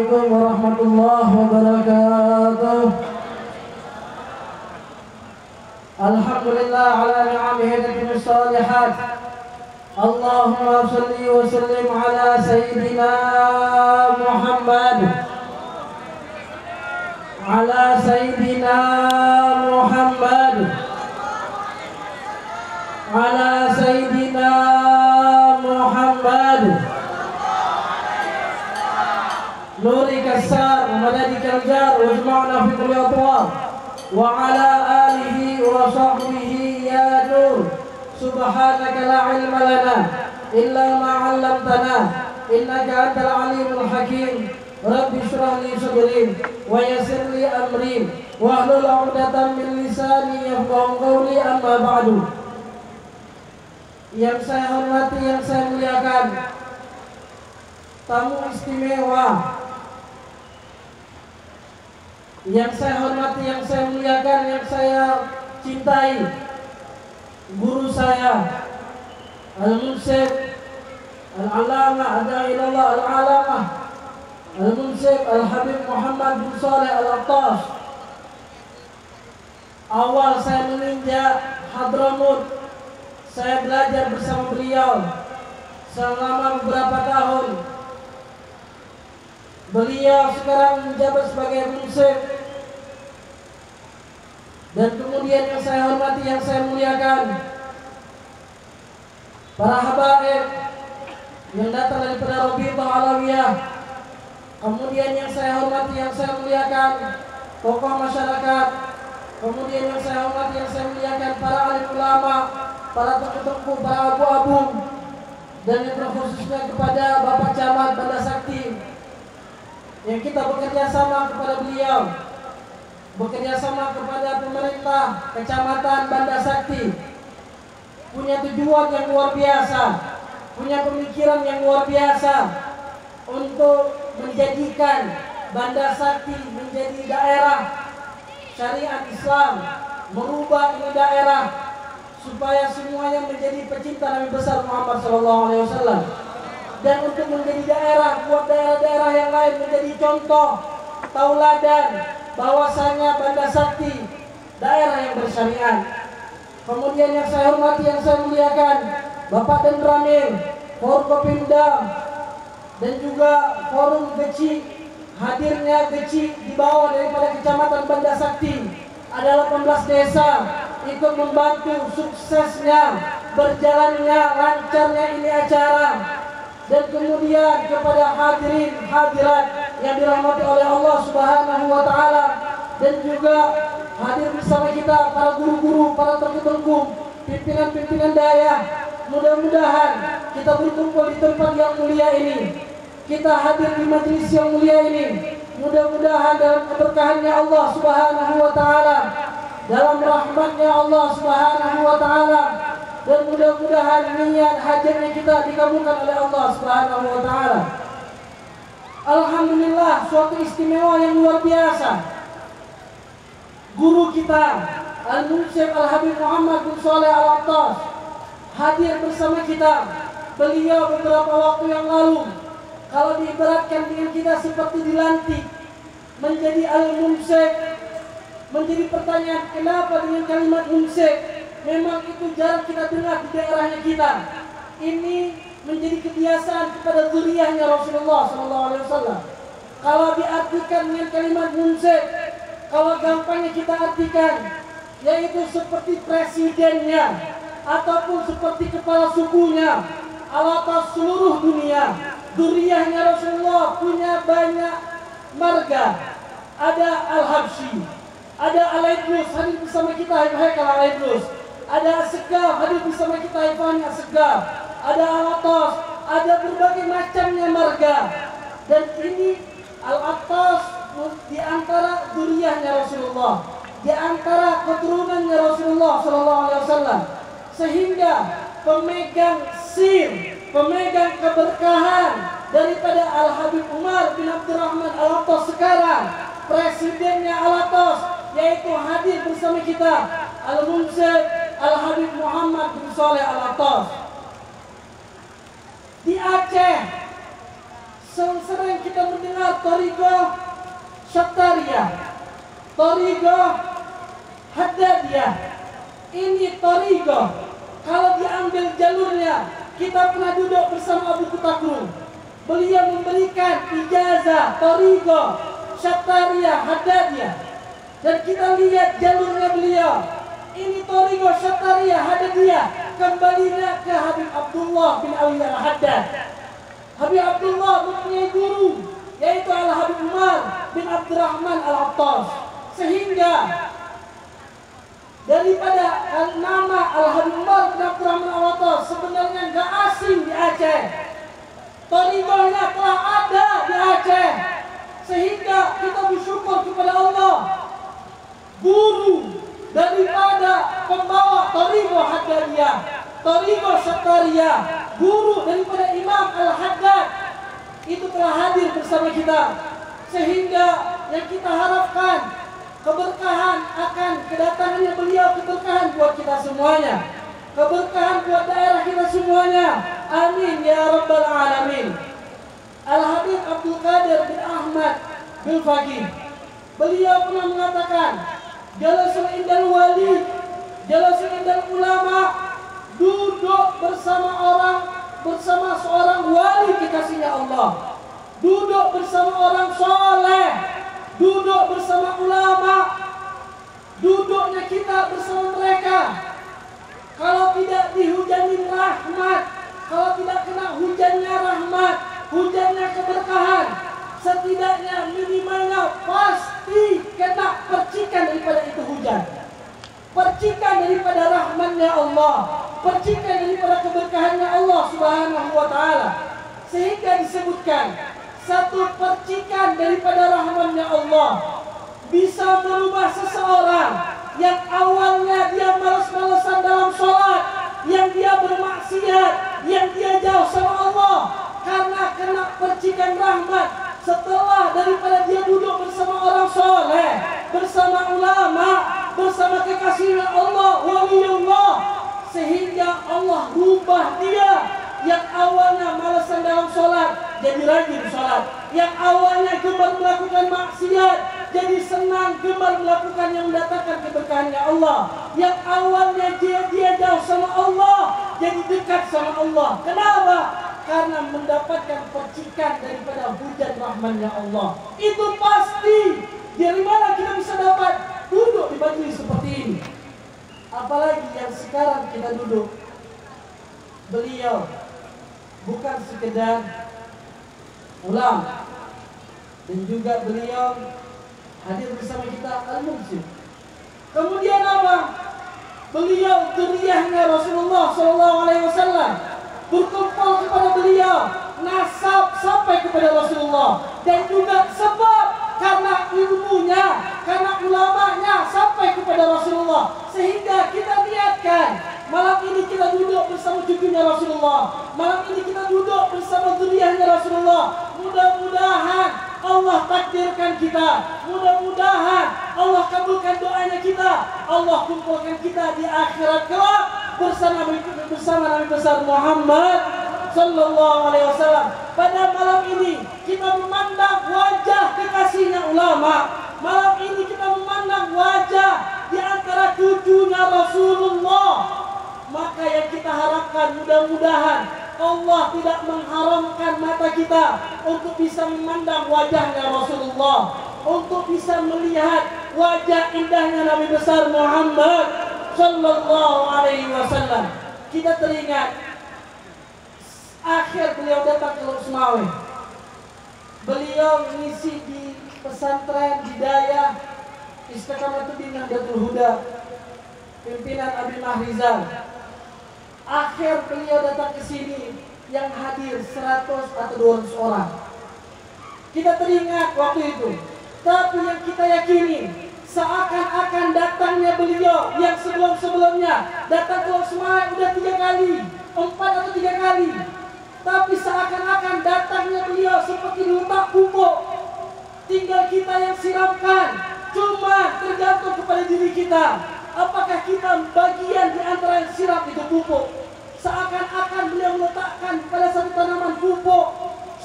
عليكم ورحمة الله وبركاته. الحمد لله على نعمه الصالحات. اللهم صل وسلم على سيدنا محمد على سيدنا محمد على سيدنا محمد نورك السار ومددك الجار واجمعنا في كل أطوار وعلى آله وصحبه يا نور. سبحانك لا علم لنا إلا ما علمتنا إنك أنت العليم الحكيم. رب اشرح لي صدري ويسر لي أمري واحلل عقدة من لساني يفقهوا قولي. أما بعد. Yang saya hormati, yang saya muliakan, tamu istimewa, yang saya hormati, yang saya muliakan, yang saya cintai, guru saya Al-Munsif Al-Allamah Ada'ilallah Al-Alamah Al-Munsif Al-Habib Muhammad bin Saleh Al-Attas. Awal saya meninjak Hadramut, saya belajar bersama beliau selama beberapa tahun. Beliau sekarang menjabat sebagai munsif. Dan kemudian yang saya hormati, yang saya muliakan, para habaib yang datang daripada Rabithah Alawiyah. Kemudian yang saya hormati, yang saya muliakan, tokoh masyarakat. Kemudian yang saya hormati, yang saya muliakan, para alim ulama, para tokoh-tokoh, para abu-abu, dan yang terkhususnya kepada Bapak Camat Banda Sakti yang kita bekerja sama kepada beliau, bekerja sama kepada pemerintah Kecamatan Banda Sakti, punya tujuan yang luar biasa, punya pemikiran yang luar biasa untuk menjadikan Banda Sakti menjadi daerah syariat Islam, merubah ini daerah supaya semuanya menjadi pecinta Nabi besar Muhammad SAW, dan untuk menjadi daerah buat daerah-daerah yang lain menjadi contoh tauladan bahwasanya Banda Sakti daerah yang bersyariat. Kemudian yang saya hormati, yang saya muliakan, Bapak Dan Ramil, Forkopimda, dan juga Forum Geci. Hadirnya Geci di bawah daripada Kecamatan Banda Sakti ada 18 desa ikut membantu suksesnya, berjalannya, lancarnya ini acara. Dan kemudian kepada hadirin hadirat yang dirahmati oleh Allah Subhanahu wa taala, dan juga hadir bersama kita para guru-guru, para tengku-tengku, pimpinan-pimpinan daerah. Mudah-mudahan kita berkumpul di tempat yang mulia ini, kita hadir di majelis yang mulia ini. Mudah-mudahan dalam keberkahannya Allah Subhanahu wa taala, dalam rahmatnya Allah Subhanahu wa taala, dan mudah-mudahan niat hajatnya kita dikabulkan oleh Allah Subhanahu wa taala. Alhamdulillah, suatu istimewa yang luar biasa. Guru kita Al-Munsif Al-Habib Muhammad bin Saleh Al-Attas hadir bersama kita. Beliau beberapa waktu yang lalu, kalau diibaratkan dengan kita seperti dilantik menjadi Al-Munsif. Menjadi pertanyaan, kenapa dengan kalimat munsif? Memang itu jarang kita dengar di daerahnya kita. Ini menjadi kebiasaan kepada zuriyahnya Rasulullah SAW. Kalau diartikan dengan kalimat munsif, kalau gampangnya kita artikan, yaitu seperti presidennya ataupun seperti kepala sukunya atas seluruh dunia. Zuriyahnya Rasulullah punya banyak marga. Ada Al-Habsyi, ada Al-Idrus hadir bersama kita, Haikal Al-Idrus. Ada As-Segaf hadir bersama kita, Ifani As-Segaf. Ada Al-Attas, ada berbagai macamnya marga. Dan ini Al-Attas di antara zuriyahnya Rasulullah, di antara keturunannya Rasulullah SAW. Sehingga pemegang sir, pemegang keberkahan daripada Al-Habib Umar bin Abdurrahman Al-Attas sekarang, presidennya Al-Attas, yaitu hadir bersama kita Al-Munsif Al-Habib Muhammad bin Saleh Al-Attas. Di Aceh sering kita mendengar Thariqah Syattariyah, Thariqah Haddadiyah. Ini Thariqah, kalau diambil jalurnya, kita pernah duduk bersama Abu Kutakrun. Beliau memberikan ijazah Thariqah Syattariyah Haddadiyah, dan kita lihat jalurnya beliau. Ini Thariqah Syattariyah Haddadiyah, kembalinya ke Habib Abdullah bin Alwi Al-Haddad. Habib Abdullah mempunyai guru, yaitu Al-Habib Umar bin Abdurrahman Al-Attas. Sehingga daripada nama Al-Habib Umar bin Abdurrahman Al-Attas sebenarnya nggak asing di Aceh. Thariqahnya telah ada di Aceh. Sehingga kita bersyukur kepada Allah, guru daripada pembawa Thariqah Haddadiyah, Thariqah Syattariyah, guru daripada Imam Al-Haddad itu telah hadir bersama kita. Sehingga yang kita harapkan, keberkahan akan kedatangannya beliau, keberkahan buat kita semuanya, keberkahan buat daerah kita semuanya. Amin ya rabbal alamin. Al-Habib Abdul Qadir bin Ahmad bin Faqih, beliau pernah mengatakan, jalasul indal wali, jalasul indal ulama, duduk bersama seorang wali kekasihnya Allah, duduk bersama orang soleh, duduk bersama ulama, duduknya kita bersama mereka. Kalau tidak dihujani rahmat, kalau tidak kena hujannya rahmat, hujannya keberkahan, setidaknya minimalnya pasti kena percikan daripada itu hujan, percikan daripada rahmatnya Allah, percikan daripada keberkahannya Allah Subhanahu wa ta'ala. Sehingga disebutkan, satu percikan daripada rahmatnya Allah bisa merubah seseorang yang awalnya dia malas-malasan dalam sholat, yang dia bermaksiat, yang dia jauh sama Allah, karena kena percikan rahmat setelah daripada dia duduk bersama orang soleh, bersama ulama, bersama kekasihnya Allah, waliullah, sehingga Allah rubah dia yang awalnya malasan dalam sholat jadi rajin sholat, yang awalnya gemar melakukan maksiat jadi senang gemar melakukan yang mendatangkan keberkahannya Allah, yang awalnya dia jauh sama Allah jadi dekat sama Allah. Kenapa? Karena mendapatkan percikan daripada hujan rahmatnya Allah. Itu pasti. Dari mana kita bisa dapat? Duduk di majelis seperti ini. Apalagi yang sekarang kita duduk, beliau bukan sekedar ulama, dan juga beliau hadir bersama kita al-mursyid. Kemudian apa? Beliau dzurriyyahnya Rasulullah SAW, berkumpul kepada beliau, nasab sampai kepada Rasulullah, dan juga sebab karena ilmunya, karena ulamanya sampai kepada Rasulullah. Sehingga kita lihatkan, malam ini kita duduk bersama cucunya Rasulullah, malam ini kita duduk bersama dzurriyyahnya Rasulullah. Mudah-mudahan Allah takdirkan kita, mudah-mudahan Allah kabulkan doanya kita, Allah kumpulkan kita di akhirat kelak bersama Nabi besar Muhammad sallallahu alaihi wasallam. Pada malam ini kita memandang wajah kekasihnya ulama. Malam ini kita memandang wajah di antara cucunya Rasulullah. Maka yang kita harapkan, mudah-mudahan Allah tidak mengharamkan mata kita untuk bisa memandang wajahnya Rasulullah, untuk bisa melihat wajah indahnya Nabi besar Muhammad sallallahu alaihi wasallam. Kita teringat akhir beliau datang ke Lukmawe. Beliau mengisi di pesantren Hidayah Istiqamatul Nahdlatul Huda, pimpinan Abi Mahrizal. Akhir beliau datang ke sini, yang hadir 100 atau 200 orang. Kita teringat waktu itu. Tapi yang kita yakini, seakan-akan datangnya beliau yang sebelum-sebelumnya datang ke Lukmawe udah 3 kali, 4 atau 3 kali. Tapi seakan-akan datangnya beliau seperti letak pupuk, tinggal kita yang siramkan. Cuma tergantung kepada diri kita, apakah kita bagian di antara yang siram itu pupuk. Seakan-akan beliau meletakkan pada satu tanaman pupuk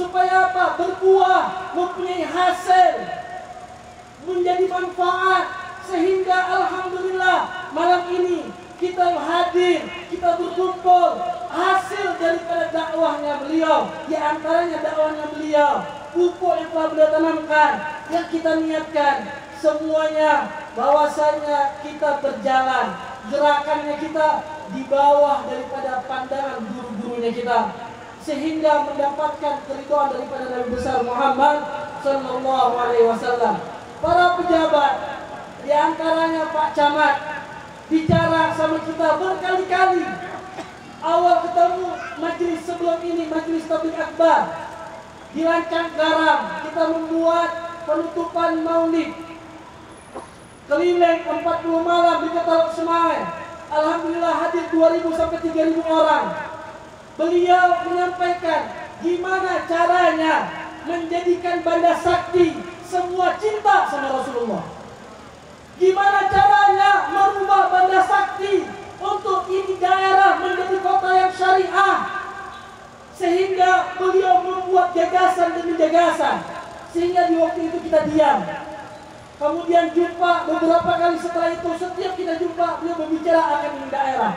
supaya apa? Berbuah, mempunyai hasil, menjadi manfaat, sehingga alhamdulillah malam ini kita hadir, kita berkumpul, hasil daripada dakwahnya beliau, di antaranya dakwahnya beliau, pupuk yang telah beliau tanamkan, yang kita niatkan semuanya bahwasanya kita berjalan, gerakannya kita di bawah daripada pandangan guru-gurunya kita, sehingga mendapatkan keridhaan daripada Nabi besar Muhammad sallallahu alaihi wasallam. Para pejabat, di antaranya Pak Camat, bicara sama kita berkali-kali. Awal ketemu majelis sebelum ini, majelis tabligh akbar, di Lancang Garam kita membuat penutupan maulid keliling 40 malam di Kota Semawe. Alhamdulillah hadir 2.000 sampai 3.000 orang. Beliau menyampaikan gimana caranya menjadikan Banda Sakti semua cinta sama Rasulullah. Gimana caranya merubah Banda Sakti untuk ini daerah menjadi kota yang syariah. Sehingga beliau membuat gagasan demi gagasan. Sehingga di waktu itu kita diam. Kemudian jumpa beberapa kali setelah itu, setiap kita jumpa beliau berbicara akan ini daerah.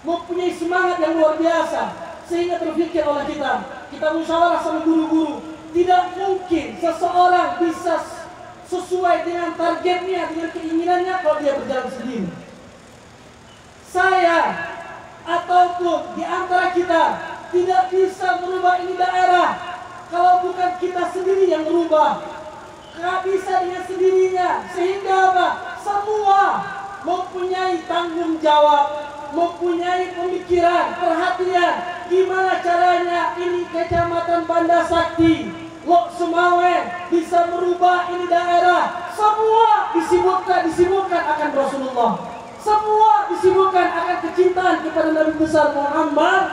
Mempunyai semangat yang luar biasa. Sehingga terpikir oleh kita musyawarah sama guru-guru. Tidak mungkin seseorang bisa sesuai dengan targetnya, dengan keinginannya kalau dia berjalan sendiri. Saya ataupun di antara kita tidak bisa merubah ini daerah kalau bukan kita sendiri yang merubah. Nggak bisa dengan sendirinya. Sehingga apa? Semua mempunyai tanggung jawab, mempunyai pemikiran, perhatian. Gimana caranya ini Kecamatan Banda Sakti, Lok Semawe bisa merubah ini daerah. Semua disibukkan akan Rasulullah. Semua disibukkan akan kecintaan kepada Nabi besar Muhammad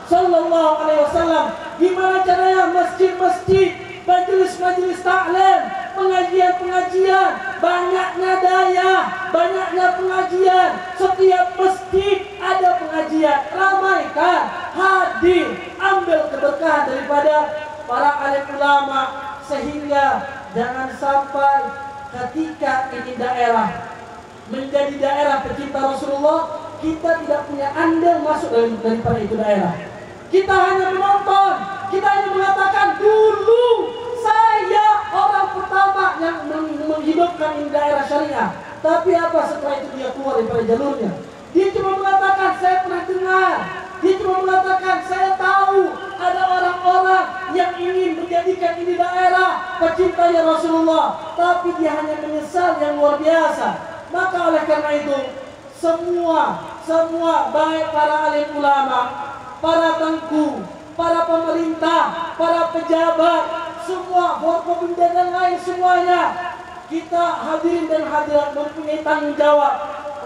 sallallahu alaihi wasallam. Gimana caranya masjid-masjid, majelis-majelis taklim, pengajian-pengajian, banyaknya daya, banyaknya pengajian. Setiap masjid ada pengajian, ramaikan, hadir, ambil keberkahan daripada para alim ulama, sehingga jangan sampai ketika ini daerah menjadi daerah pecinta Rasulullah, kita tidak punya andil masuk daripada itu daerah. Kita hanya menonton, kita hanya mengatakan dulu saya orang pertama yang menghidupkan ini daerah syariah. Tapi apa setelah itu dia keluar daripada jalurnya? Dia cuma mengatakan saya pernah dengar. Dia cuma mengatakan saya tahu ada orang-orang yang ingin menjadikan ini daerah pecintanya Rasulullah. Tapi dia hanya menyesal yang luar biasa. Maka oleh karena itu semua baik para alim ulama, para tengku, para pemerintah, para pejabat, semua Forkopimda dan lain semuanya, kita hadirin dan hadirat mempunyai tanggung jawab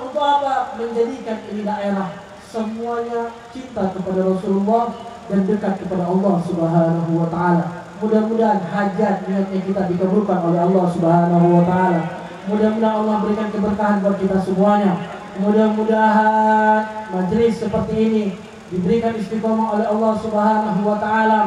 untuk apa? Menjadikan ini daerah semuanya cinta kepada Rasulullah dan dekat kepada Allah Subhanahu wa taala. Mudah-mudahan hajat niatnya kita dikabulkan oleh Allah Subhanahu wa taala. Mudah-mudahan Allah berikan keberkahan buat kita semuanya. Mudah-mudahan majelis seperti ini diberikan istiqomah oleh Allah Subhanahu wa taala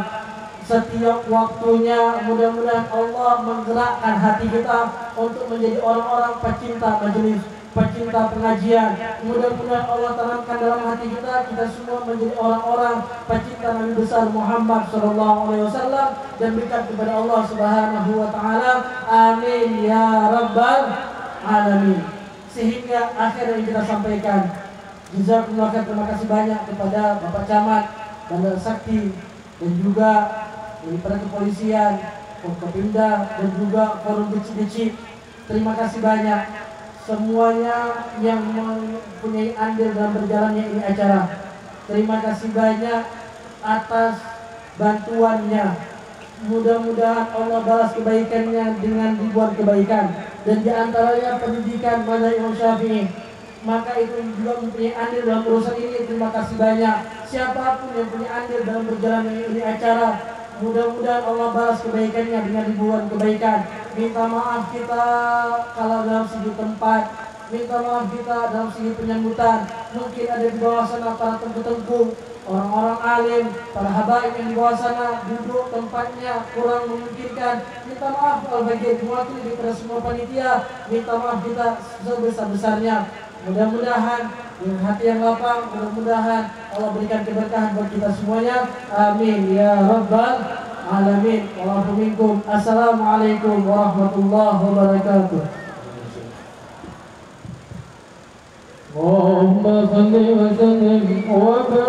setiap waktunya. Mudah-mudahan Allah menggerakkan hati kita untuk menjadi orang-orang pecinta majelis, pecinta pengajian. Mudah-mudahan Allah tanamkan dalam hati kita semua menjadi orang-orang pecinta Nabi besar Muhammad sallallahu alaihi wasallam dan berikan kepada Allah Subhanahu wa taala. Amin ya rabbal alamin. Sehingga akhir yang kita sampaikan, jazakumullah khair, terima kasih banyak kepada Bapak Camat Banda Sakti dan juga daripada kepolisian, Forkopimda dan juga forum kecil-kecil. Terima kasih banyak semuanya yang mempunyai andil dalam berjalannya ini acara. Terima kasih banyak atas bantuannya. Mudah-mudahan Allah balas kebaikannya dengan ribuan kebaikan. Dan diantaranya pendidikan mazhab Imam Syafi'i. Maka itu juga mempunyai andil dalam urusan ini. Terima kasih banyak. Siapapun yang punya andil dalam berjalannya ini acara, mudah-mudahan Allah balas kebaikannya dengan ribuan kebaikan. Minta maaf kita kalau dalam segi tempat, minta maaf kita dalam segi penyambutan. Mungkin ada di bawah sana para tengku-tengku, orang-orang alim, para habaib yang di bawah sana duduk tempatnya kurang memungkinkan, minta maaf kalau bagian mewakili kepada semua panitia, minta maaf kita sebesar-besarnya. Mudah-mudahan dengan hati yang lapang, mudah-mudahan Allah berikan keberkahan buat kita semuanya. Amin ya rabbal alamin. Wallahu minkum. Assalamualaikum warahmatullahi wabarakatuh. Allahumma salli wa sallim wa barik